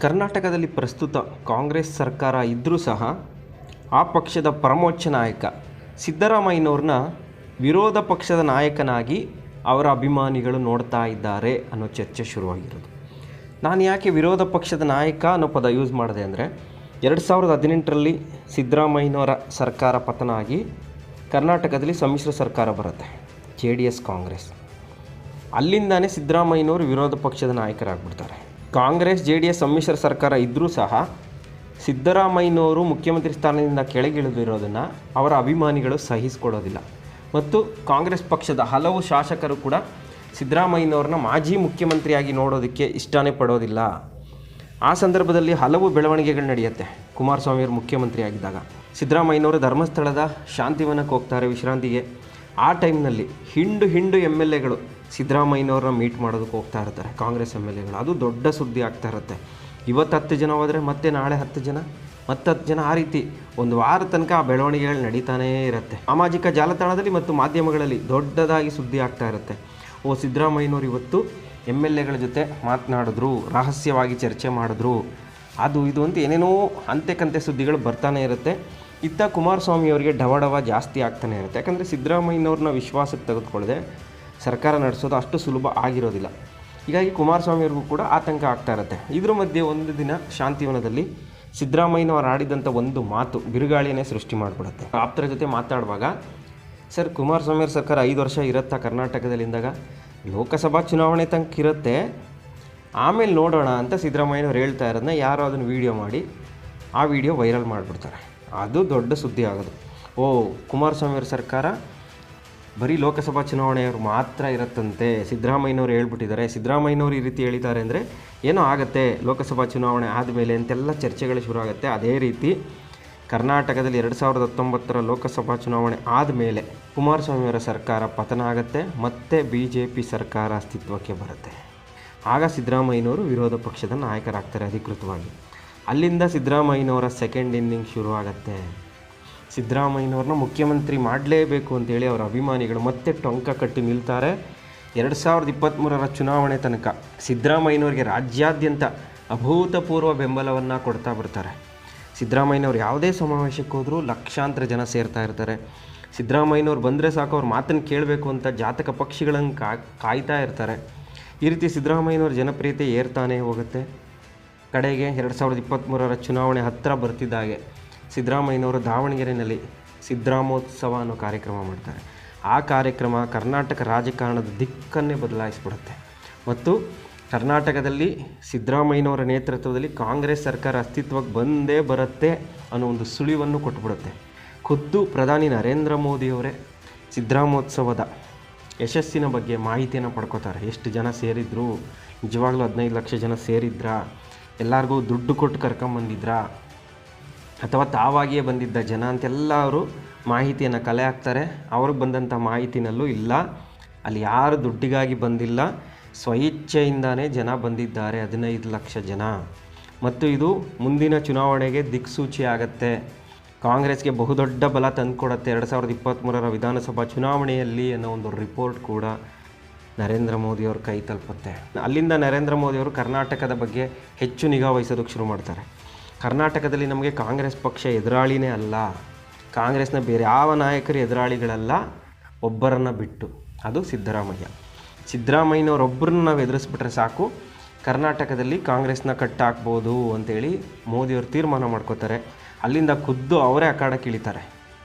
ಕರ್ನಾಟಕದಲ್ಲಿ ಪ್ರಸ್ತುತ ಕಾಂಗ್ರೆಸ್ ಸರ್ಕಾರ ಇದ್ದರೂ ಸಹ ಆ ಪಕ್ಷದ ಪರಮೋಚ್ಚ ನಾಯಕ ಸಿದ್ದರಾಮಯ್ಯನವ್ರನ್ನ ವಿರೋಧ ಪಕ್ಷದ ನಾಯಕನಾಗಿ ಅವರ ಅಭಿಮಾನಿಗಳು ನೋಡ್ತಾ ಇದ್ದಾರೆ ಅನ್ನೋ ಚರ್ಚೆ ಶುರುವಾಗಿರೋದು. ನಾನು ಯಾಕೆ ವಿರೋಧ ಪಕ್ಷದ ನಾಯಕ ಅನ್ನೋ ಪದ ಯೂಸ್ ಮಾಡಿದೆ ಅಂದರೆ 2018ರಲ್ಲಿ ಸಿದ್ದರಾಮಯ್ಯನವರ ಸರ್ಕಾರ ಪತನ ಆಗಿ ಕರ್ನಾಟಕದಲ್ಲಿ ಸಮ್ಮಿಶ್ರ ಸರ್ಕಾರ ಬರುತ್ತೆ, JDS ಕಾಂಗ್ರೆಸ್. ಅಲ್ಲಿಂದಾನೇ ಸಿದ್ದರಾಮಯ್ಯನವರು ವಿರೋಧ ಪಕ್ಷದ ನಾಯಕರಾಗ್ಬಿಡ್ತಾರೆ. ಕಾಂಗ್ರೆಸ್ JDS ಸಮ್ಮಿಶ್ರ ಸರ್ಕಾರ ಇದ್ದರೂ ಸಹ ಸಿದ್ದರಾಮಯ್ಯನವರು ಮುಖ್ಯಮಂತ್ರಿ ಸ್ಥಾನದಿಂದ ಕೆಳಗಿಳಿದಿರೋದನ್ನು ಅವರ ಅಭಿಮಾನಿಗಳು ಸಹಿಸಿಕೊಳ್ಳೋದಿಲ್ಲ. ಮತ್ತು ಕಾಂಗ್ರೆಸ್ ಪಕ್ಷದ ಹಲವು ಶಾಸಕರು ಕೂಡ ಸಿದ್ದರಾಮಯ್ಯನವ್ರನ್ನ ಮಾಜಿ ಮುಖ್ಯಮಂತ್ರಿಯಾಗಿ ನೋಡೋದಕ್ಕೆ ಇಷ್ಟನೇ ಪಡೋದಿಲ್ಲ. ಆ ಸಂದರ್ಭದಲ್ಲಿ ಹಲವು ಬೆಳವಣಿಗೆಗಳು ನಡೆಯುತ್ತೆ. ಕುಮಾರಸ್ವಾಮಿಯವರು ಮುಖ್ಯಮಂತ್ರಿ ಆಗಿದ್ದಾಗ ಸಿದ್ದರಾಮಯ್ಯನವರು ಧರ್ಮಸ್ಥಳದ ಶಾಂತಿವನಕ್ಕೆ ಹೋಗ್ತಾರೆ ವಿಶ್ರಾಂತಿಗೆ. ಆ ಟೈಮ್ನಲ್ಲಿ ಹಿಂಡು MLAಗಳು ಸಿದ್ದರಾಮಯ್ಯನವ್ರನ್ನ ಮೀಟ್ ಮಾಡೋದಕ್ಕೆ ಹೋಗ್ತಾ ಇರ್ತಾರೆ, ಕಾಂಗ್ರೆಸ್ MLAಗಳು. ಅದು ದೊಡ್ಡ ಸುದ್ದಿ ಆಗ್ತಾ ಇರುತ್ತೆ. ಇವತ್ತು 10 ಜನ ಹೋದರೆ ಮತ್ತೆ ನಾಳೆ 10 ಜನ, ಮತ್ತೆ 10 ಜನ, ಆ ರೀತಿ ಒಂದು ವಾರ ತನಕ ಆ ಬೆಳವಣಿಗೆಗಳು ನಡೀತಾನೇ ಇರುತ್ತೆ. ಸಾಮಾಜಿಕ ಜಾಲತಾಣದಲ್ಲಿ ಮತ್ತು ಮಾಧ್ಯಮಗಳಲ್ಲಿ ದೊಡ್ಡದಾಗಿ ಸುದ್ದಿ ಆಗ್ತಾ ಇರುತ್ತೆ. ಸಿದ್ದರಾಮಯ್ಯನವರು ಇವತ್ತು MLAಗಳ ಜೊತೆ ಮಾತನಾಡಿದ್ರು, ರಹಸ್ಯವಾಗಿ ಚರ್ಚೆ ಮಾಡಿದ್ರು, ಅದು ಇದು ಅಂತ ಏನೇನೋ ಅಂತೆ ಸುದ್ದಿಗಳು ಬರ್ತಾನೆ ಇರುತ್ತೆ. ಇತ್ತ ಕುಮಾರಸ್ವಾಮಿಯವರಿಗೆ ಡವ ಜಾಸ್ತಿ ಆಗ್ತಾನೆ ಇರುತ್ತೆ. ಯಾಕಂದರೆ ಸಿದ್ದರಾಮಯ್ಯನವ್ರನ್ನ ವಿಶ್ವಾಸಕ್ಕೆ ತೆಗೆದುಕೊಳ್ಳದೆ ಸರ್ಕಾರ ನಡೆಸೋದು ಅಷ್ಟು ಸುಲಭ ಆಗಿರೋದಿಲ್ಲ. ಹೀಗಾಗಿ ಕುಮಾರಸ್ವಾಮಿಯವ್ರಿಗೂ ಕೂಡ ಆತಂಕ ಆಗ್ತಾ ಇರುತ್ತೆ. ಇದ್ರ ಮಧ್ಯೆ ಒಂದು ದಿನ ಶಾಂತಿವನದಲ್ಲಿ ಸಿದ್ದರಾಮಯ್ಯನವರು ಆಡಿದಂಥ ಒಂದು ಮಾತು ಬಿರುಗಾಳಿಯನ್ನೇ ಸೃಷ್ಟಿ ಮಾಡಿಬಿಡುತ್ತೆ. ಆಪ್ತರ ಜೊತೆ ಮಾತಾಡುವಾಗ, ಸರ್ ಕುಮಾರಸ್ವಾಮಿಯವ್ರ ಸರ್ಕಾರ 5 ವರ್ಷ ಇರುತ್ತಾ ಕರ್ನಾಟಕದಲ್ಲಿಂದಾಗ, ಲೋಕಸಭಾ ಚುನಾವಣೆ ತನಕ ಇರುತ್ತೆ, ಆಮೇಲೆ ನೋಡೋಣ ಅಂತ ಸಿದ್ದರಾಮಯ್ಯನವ್ರು ಹೇಳ್ತಾ ಇರೋದನ್ನ ಯಾರೋ ಅದನ್ನು ವೀಡಿಯೋ ಮಾಡಿ ಆ ವಿಡಿಯೋ ವೈರಲ್ ಮಾಡಿಬಿಡ್ತಾರೆ. ಅದು ದೊಡ್ಡ ಸುದ್ದಿ ಆಗೋದು. ಕುಮಾರಸ್ವಾಮಿಯವ್ರ ಸರ್ಕಾರ ಬರೀ ಲೋಕಸಭಾ ಚುನಾವಣೆಯವ್ರು ಮಾತ್ರ ಇರುತ್ತಂತೆ, ಸಿದ್ದರಾಮಯ್ಯನವ್ರು ಹೇಳ್ಬಿಟ್ಟಿದ್ದಾರೆ, ಸಿದ್ದರಾಮಯ್ಯನವ್ರು ಈ ರೀತಿ ಹೇಳಿದ್ದಾರೆ ಅಂದರೆ ಏನೋ ಆಗುತ್ತೆ ಲೋಕಸಭಾ ಚುನಾವಣೆ ಆದಮೇಲೆ ಅಂತೆಲ್ಲ ಚರ್ಚೆಗಳು ಶುರು ಆಗುತ್ತೆ. ಅದೇ ರೀತಿ ಕರ್ನಾಟಕದಲ್ಲಿ 2019ರ ಲೋಕಸಭಾ ಚುನಾವಣೆ ಆದಮೇಲೆ ಕುಮಾರಸ್ವಾಮಿಯವರ ಸರ್ಕಾರ ಪತನ ಆಗುತ್ತೆ, ಮತ್ತೆ BJP ಸರ್ಕಾರ ಅಸ್ತಿತ್ವಕ್ಕೆ ಬರುತ್ತೆ. ಆಗ ಸಿದ್ದರಾಮಯ್ಯನವರು ವಿರೋಧ ಪಕ್ಷದ ನಾಯಕರಾಗ್ತಾರೆ ಅಧಿಕೃತವಾಗಿ. ಅಲ್ಲಿಂದ ಸಿದ್ದರಾಮಯ್ಯನವರ ಸೆಕೆಂಡ್ ಇನ್ನಿಂಗ್ ಶುರು ಆಗುತ್ತೆ. ಸಿದ್ದರಾಮಯ್ಯನವ್ರನ್ನ ಮುಖ್ಯಮಂತ್ರಿ ಮಾಡಲೇಬೇಕು ಅಂತೇಳಿ ಅವರ ಅಭಿಮಾನಿಗಳು ಮತ್ತೆ ಟೊಂಕ ಕಟ್ಟಿ ನಿಲ್ತಾರೆ. 2023ರ ಚುನಾವಣೆ ತನಕ ಸಿದ್ದರಾಮಯ್ಯನವ್ರಿಗೆ ರಾಜ್ಯಾದ್ಯಂತ ಅಭೂತಪೂರ್ವ ಬೆಂಬಲವನ್ನು ಕೊಡ್ತಾ ಬರ್ತಾರೆ. ಸಿದ್ದರಾಮಯ್ಯನವ್ರು ಯಾವುದೇ ಸಮಾವೇಶಕ್ಕೆ ಹೋದರೂ ಲಕ್ಷಾಂತರ ಜನ ಸೇರ್ತಾ ಇರ್ತಾರೆ. ಸಿದ್ದರಾಮಯ್ಯನವ್ರು ಬಂದರೆ ಸಾಕು, ಅವ್ರ ಮಾತನ್ನು ಕೇಳಬೇಕು ಅಂತ ಜಾತಕ ಪಕ್ಷಿಗಳನ್ನು ಕಾಯ್ತಾ ಇರ್ತಾರೆ. ಈ ರೀತಿ ಸಿದ್ದರಾಮಯ್ಯನವ್ರ ಜನಪ್ರಿಯತೆ ಏರ್ತಾನೇ ಹೋಗುತ್ತೆ. ಕಡೆಗೆ 2023ರ ಚುನಾವಣೆ ಹತ್ತಿರ ಬರ್ತಿದ್ದಾಗೆ ಸಿದ್ದರಾಮಯ್ಯನವರು ದಾವಣಗೆರೆಯಲ್ಲಿ ಸಿದ್ದರಾಮೋತ್ಸವ ಅನ್ನೋ ಕಾರ್ಯಕ್ರಮ ಮಾಡ್ತಾರೆ. ಆ ಕಾರ್ಯಕ್ರಮ ಕರ್ನಾಟಕ ರಾಜಕಾರಣದ ದಿಕ್ಕನ್ನೇ ಬದಲಾಯಿಸ್ಬಿಡುತ್ತೆ. ಮತ್ತು ಕರ್ನಾಟಕದಲ್ಲಿ ಸಿದ್ದರಾಮಯ್ಯನವರ ನೇತೃತ್ವದಲ್ಲಿ ಕಾಂಗ್ರೆಸ್ ಸರ್ಕಾರ ಅಸ್ತಿತ್ವಕ್ಕೆ ಬಂದೇ ಬರುತ್ತೆ ಅನ್ನೋ ಒಂದು ಸುಳಿವನ್ನು ಕೊಟ್ಬಿಡುತ್ತೆ. ಖುದ್ದು ಪ್ರಧಾನಿ ನರೇಂದ್ರ ಮೋದಿಯವರೇ ಸಿದ್ದರಾಮೋತ್ಸವದ ಯಶಸ್ಸಿನ ಬಗ್ಗೆ ಮಾಹಿತಿಯನ್ನು ಪಡ್ಕೋತಾರೆ. ಎಷ್ಟು ಜನ ಸೇರಿದ್ರು, ನಿಜವಾಗ್ಲೂ 15 ಲಕ್ಷ ಜನ ಸೇರಿದ್ರಾ, ಎಲ್ಲರಿಗೂ ದುಡ್ಡು ಕೊಟ್ಟು ಕರ್ಕೊಂಬಂದಿದ್ರಾ, ಅಥವಾ ತಾವಾಗಿಯೇ ಬಂದಿದ್ದ ಜನ ಅಂತೆಲ್ಲ ಅವರು ಮಾಹಿತಿಯನ್ನು ಕಲೆ ಹಾಕ್ತಾರೆ. ಅವ್ರಿಗೆ ಬಂದಂಥ ಮಾಹಿತಿನಲ್ಲೂ ಇಲ್ಲ, ಅಲ್ಲಿ ಯಾರು ದುಡ್ಡಿಗಾಗಿ ಬಂದಿಲ್ಲ, ಸ್ವಇಚ್ಛೆಯಿಂದಾನೇ ಜನ ಬಂದಿದ್ದಾರೆ, 15 ಲಕ್ಷ ಜನ. ಮತ್ತು ಇದು ಮುಂದಿನ ಚುನಾವಣೆಗೆ ದಿಕ್ಸೂಚಿ ಆಗುತ್ತೆ, ಕಾಂಗ್ರೆಸ್ಗೆ ಬಹುದೊಡ್ಡ ಬಲ ತಂದುಕೊಡುತ್ತೆ 2023ರ ವಿಧಾನಸಭಾ ಚುನಾವಣೆಯಲ್ಲಿ ಅನ್ನೋ ಒಂದು ರಿಪೋರ್ಟ್ ಕೂಡ ನರೇಂದ್ರ ಮೋದಿಯವ್ರ ಕೈ ತಲುಪುತ್ತೆ. ಅಲ್ಲಿಂದ ನರೇಂದ್ರ ಮೋದಿಯವರು ಕರ್ನಾಟಕದ ಬಗ್ಗೆ ಹೆಚ್ಚು ನಿಗಾ ವಹಿಸೋದಕ್ಕೆ ಶುರು ಮಾಡ್ತಾರೆ. ಕರ್ನಾಟಕದಲ್ಲಿ ನಮಗೆ ಕಾಂಗ್ರೆಸ್ ಪಕ್ಷ ಎದುರಾಳಿನೇ ಅಲ್ಲ, ಕಾಂಗ್ರೆಸ್ನ ಬೇರೆ ಯಾವ ನಾಯಕರು ಎದುರಾಳಿಗಳಲ್ಲ, ಒಬ್ಬರನ್ನು ಬಿಟ್ಟು, ಅದು ಸಿದ್ದರಾಮಯ್ಯನವರೊಬ್ಬರನ್ನ ನಾವು ಎದುರಿಸ್ಬಿಟ್ರೆ ಸಾಕು, ಕರ್ನಾಟಕದಲ್ಲಿ ಕಾಂಗ್ರೆಸ್ನ ಕಟ್ಟಾಕ್ಬೋದು ಅಂತೇಳಿ ಮೋದಿಯವರು ತೀರ್ಮಾನ ಮಾಡ್ಕೋತಾರೆ. ಅಲ್ಲಿಂದ ಖುದ್ದು ಅವರೇ ಅಖಾಡಕ್ಕೆ ಇಳಿತಾರೆ.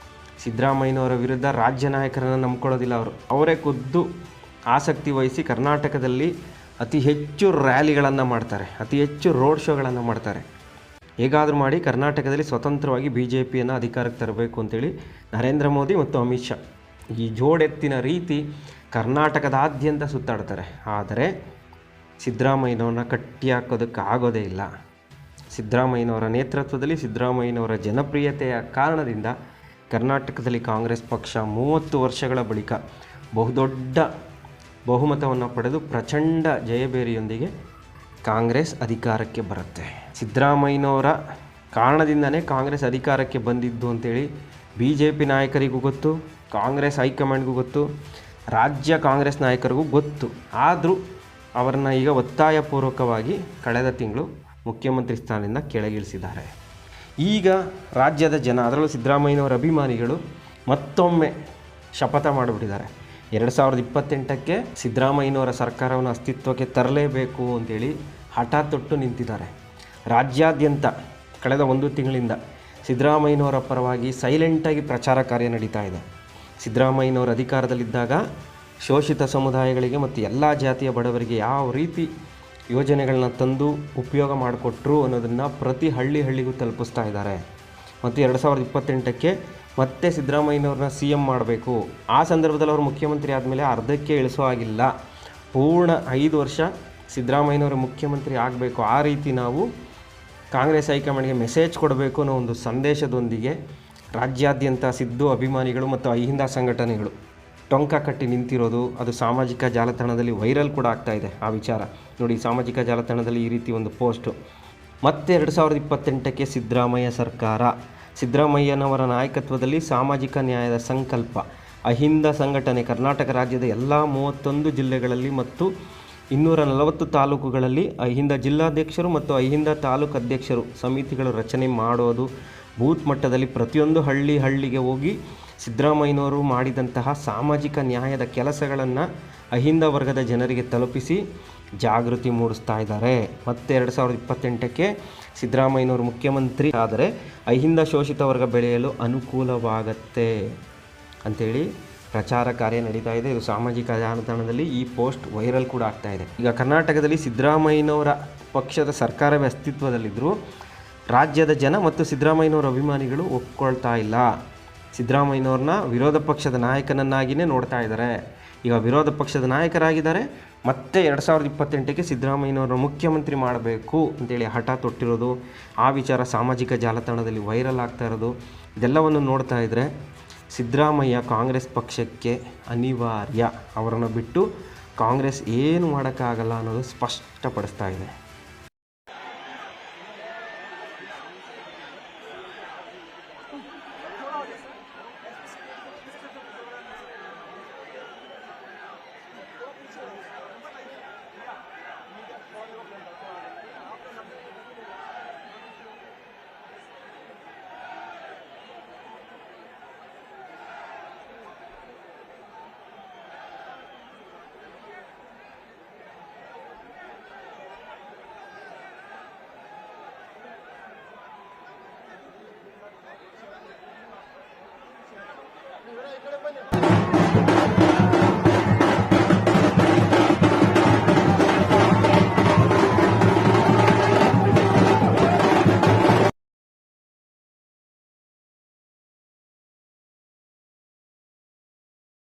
ಸಿದ್ದರಾಮಯ್ಯನವರ ವಿರುದ್ಧ ರಾಜ್ಯ ನಾಯಕರನ್ನು ನಂಬ್ಕೊಳ್ಳೋದಿಲ್ಲ ಅವರೇ ಖುದ್ದು ಆಸಕ್ತಿ ವಹಿಸಿ ಕರ್ನಾಟಕದಲ್ಲಿ ಅತಿ ಹೆಚ್ಚು ರ್ಯಾಲಿಗಳನ್ನು ಮಾಡ್ತಾರೆ, ಅತಿ ಹೆಚ್ಚು ರೋಡ್ ಶೋಗಳನ್ನು ಮಾಡ್ತಾರೆ. ಹೇಗಾದರೂ ಮಾಡಿ ಕರ್ನಾಟಕದಲ್ಲಿ ಸ್ವತಂತ್ರವಾಗಿ BJPಯನ್ನು ಅಧಿಕಾರಕ್ಕೆ ತರಬೇಕು ಅಂತೇಳಿ ನರೇಂದ್ರ ಮೋದಿ ಮತ್ತು ಅಮಿತ್ ಶಾ ಈ ಜೋಡೆತ್ತಿನ ರೀತಿ ಕರ್ನಾಟಕದಾದ್ಯಂತ ಸುತ್ತಾಡ್ತಾರೆ. ಆದರೆ ಸಿದ್ದರಾಮಯ್ಯನವ್ರನ್ನ ಕಟ್ಟಿ ಹಾಕೋದಕ್ಕೆ ಆಗೋದೇ ಇಲ್ಲ. ಸಿದ್ದರಾಮಯ್ಯನವರ ನೇತೃತ್ವದಲ್ಲಿ, ಸಿದ್ದರಾಮಯ್ಯನವರ ಜನಪ್ರಿಯತೆಯ ಕಾರಣದಿಂದ ಕರ್ನಾಟಕದಲ್ಲಿ ಕಾಂಗ್ರೆಸ್ ಪಕ್ಷ 30 ವರ್ಷಗಳ ಬಳಿಕ ಬಹುದೊಡ್ಡ ಬಹುಮತವನ್ನು ಪಡೆದು ಪ್ರಚಂಡ ಜಯಬೇರಿಯೊಂದಿಗೆ ಕಾಂಗ್ರೆಸ್ ಅಧಿಕಾರಕ್ಕೆ ಬರುತ್ತೆ. ಸಿದ್ದರಾಮಯ್ಯನವರ ಕಾರಣದಿಂದನೇ ಕಾಂಗ್ರೆಸ್ ಅಧಿಕಾರಕ್ಕೆ ಬಂದಿದ್ದು ಅಂತೇಳಿ BJP ನಾಯಕರಿಗೂ ಗೊತ್ತು, ಕಾಂಗ್ರೆಸ್ ಹೈಕಮಾಂಡ್ಗೂ ಗೊತ್ತು, ರಾಜ್ಯ ಕಾಂಗ್ರೆಸ್ ನಾಯಕರಿಗೂ ಗೊತ್ತು. ಆದರೂ ಅವರನ್ನು ಈಗ ಒತ್ತಾಯಪೂರ್ವಕವಾಗಿ ಕಳೆದ ತಿಂಗಳು ಮುಖ್ಯಮಂತ್ರಿ ಸ್ಥಾನದಿಂದ ಕೆಳಗಿಳಿಸಿದ್ದಾರೆ. ಈಗ ರಾಜ್ಯದ ಜನ, ಅದರಲ್ಲೂ ಸಿದ್ದರಾಮಯ್ಯನವರ ಅಭಿಮಾನಿಗಳು ಮತ್ತೊಮ್ಮೆ ಶಪಥ ಮಾಡಿಬಿಟ್ಟಿದ್ದಾರೆ. 2028ಕ್ಕೆ ಸಿದ್ದರಾಮಯ್ಯನವರ ಸರ್ಕಾರವನ್ನು ಅಸ್ತಿತ್ವಕ್ಕೆ ತರಲೇಬೇಕು ಅಂತೇಳಿ ಹಠ ತೊಟ್ಟು ನಿಂತಿದ್ದಾರೆ. ರಾಜ್ಯಾದ್ಯಂತ ಕಳೆದ 1 ತಿಂಗಳಿಂದ ಸಿದ್ದರಾಮಯ್ಯನವರ ಪರವಾಗಿ ಸೈಲೆಂಟಾಗಿ ಪ್ರಚಾರ ಕಾರ್ಯ ನಡೀತಾ ಇದೆ. ಸಿದ್ದರಾಮಯ್ಯನವರು ಅಧಿಕಾರದಲ್ಲಿದ್ದಾಗ ಶೋಷಿತ ಸಮುದಾಯಗಳಿಗೆ ಮತ್ತು ಎಲ್ಲ ಜಾತಿಯ ಬಡವರಿಗೆ ಯಾವ ರೀತಿ ಯೋಜನೆಗಳನ್ನ ತಂದು ಉಪಯೋಗ ಮಾಡಿಕೊಟ್ರು ಅನ್ನೋದನ್ನು ಪ್ರತಿ ಹಳ್ಳಿಗೂ ತಲುಪಿಸ್ತಾ ಇದ್ದಾರೆ. ಮತ್ತು 2028ಕ್ಕೆ ಮತ್ತೆ ಸಿದ್ದರಾಮಯ್ಯನವ್ರನ್ನ CM ಮಾಡಬೇಕು. ಆ ಸಂದರ್ಭದಲ್ಲಿ ಅವರು ಮುಖ್ಯಮಂತ್ರಿ ಆದಮೇಲೆ ಅರ್ಧಕ್ಕೆ ಇಳಿಸೋ ಆಗಿಲ್ಲ, ಪೂರ್ಣ 5 ವರ್ಷ ಸಿದ್ದರಾಮಯ್ಯನವರು ಮುಖ್ಯಮಂತ್ರಿ ಆಗಬೇಕು. ಆ ರೀತಿ ನಾವು ಕಾಂಗ್ರೆಸ್ ಹೈಕಮಾಂಡ್ಗೆ ಮೆಸೇಜ್ ಕೊಡಬೇಕು ಅನ್ನೋ ಒಂದು ಸಂದೇಶದೊಂದಿಗೆ ರಾಜ್ಯಾದ್ಯಂತ ಸಿದ್ದು ಅಭಿಮಾನಿಗಳು ಮತ್ತು ಅಹಿಂದ ಸಂಘಟನೆಗಳು ಟೊಂಕ ಕಟ್ಟಿ ನಿಂತಿರೋದು, ಅದು ಸಾಮಾಜಿಕ ಜಾಲತಾಣದಲ್ಲಿ ವೈರಲ್ ಕೂಡ ಆಗ್ತಾ ಇದೆ. ಆ ವಿಚಾರ ನೋಡಿ, ಸಾಮಾಜಿಕ ಜಾಲತಾಣದಲ್ಲಿ ಈ ರೀತಿ ಒಂದು ಪೋಸ್ಟು. ಮತ್ತೆ 2028ಕ್ಕೆ ಸಿದ್ದರಾಮಯ್ಯ ಸರ್ಕಾರ, ಸಿದ್ದರಾಮಯ್ಯನವರ ನಾಯಕತ್ವದಲ್ಲಿ ಸಾಮಾಜಿಕ ನ್ಯಾಯದ ಸಂಕಲ್ಪ. ಅಹಿಂದ ಸಂಘಟನೆ ಕರ್ನಾಟಕ ರಾಜ್ಯದ ಎಲ್ಲ 31 ಜಿಲ್ಲೆಗಳಲ್ಲಿ ಮತ್ತು 240 ತಾಲೂಕುಗಳಲ್ಲಿ ಅಹಿಂದ ಜಿಲ್ಲಾಧ್ಯಕ್ಷರು ಮತ್ತು ಅಹಿಂದ ತಾಲೂಕು ಅಧ್ಯಕ್ಷರು ಸಮಿತಿಗಳು ರಚನೆ ಮಾಡೋದು. ಬೂತ್ ಮಟ್ಟದಲ್ಲಿ ಪ್ರತಿಯೊಂದು ಹಳ್ಳಿಗೆ ಹೋಗಿ ಸಿದ್ದರಾಮಯ್ಯನವರು ಮಾಡಿದಂತಹ ಸಾಮಾಜಿಕ ನ್ಯಾಯದ ಕೆಲಸಗಳನ್ನು ಅಹಿಂದ ವರ್ಗದ ಜನರಿಗೆ ತಲುಪಿಸಿ ಜಾಗೃತಿ ಮೂಡಿಸ್ತಾ ಇದ್ದಾರೆ. ಮತ್ತು 2028ಕ್ಕೆ ಸಿದ್ದರಾಮಯ್ಯನವರು ಮುಖ್ಯಮಂತ್ರಿ ಆದರೆ ಅಹಿಂದ ಶೋಷಿತ ವರ್ಗ ಬೆಳೆಯಲು ಅನುಕೂಲವಾಗತ್ತೆ ಅಂಥೇಳಿ ಪ್ರಚಾರ ಕಾರ್ಯ ನಡೀತಾ ಇದೆ. ಇದು ಸಾಮಾಜಿಕ ಜಾಲತಾಣದಲ್ಲಿ ಈ ಪೋಸ್ಟ್ ವೈರಲ್ ಕೂಡ ಆಗ್ತಾ ಇದೆ. ಈಗ ಕರ್ನಾಟಕದಲ್ಲಿ ಸಿದ್ದರಾಮಯ್ಯನವರ ಪಕ್ಷದ ಸರ್ಕಾರವೇ ಅಸ್ತಿತ್ವದಲ್ಲಿದ್ದರೂ ರಾಜ್ಯದ ಜನ ಮತ್ತು ಸಿದ್ದರಾಮಯ್ಯನವರ ಅಭಿಮಾನಿಗಳು ಒಪ್ಕೊಳ್ತಾ ಇಲ್ಲ. ಸಿದ್ದರಾಮಯ್ಯನವ್ರನ್ನ ವಿರೋಧ ಪಕ್ಷದ ನಾಯಕನನ್ನಾಗಿಯೇ ನೋಡ್ತಾ ಇದ್ದಾರೆ. ಈಗ ವಿರೋಧ ಪಕ್ಷದ ನಾಯಕರಾಗಿದ್ದಾರೆ, ಮತ್ತೆ 2028ಕ್ಕೆ ಸಿದ್ದರಾಮಯ್ಯನವ್ರನ್ನ ಮುಖ್ಯಮಂತ್ರಿ ಮಾಡಬೇಕು ಅಂತೇಳಿ ಹಠ ತೊಟ್ಟಿರೋದು, ಆ ವಿಚಾರ ಸಾಮಾಜಿಕ ಜಾಲತಾಣದಲ್ಲಿ ವೈರಲ್ ಆಗ್ತಾ ಇರೋದು, ಇದೆಲ್ಲವನ್ನು ನೋಡ್ತಾ ಇದ್ದರೆ ಸಿದ್ದರಾಮಯ್ಯ ಕಾಂಗ್ರೆಸ್ ಪಕ್ಷಕ್ಕೆ ಅನಿವಾರ್ಯ. ಅವರನ್ನು ಬಿಟ್ಟು ಕಾಂಗ್ರೆಸ್ ಏನು ಮಾಡೋಕ್ಕಾಗಲ್ಲ ಅನ್ನೋದು ಸ್ಪಷ್ಟಪಡಿಸ್ತಾ ಇದೆ.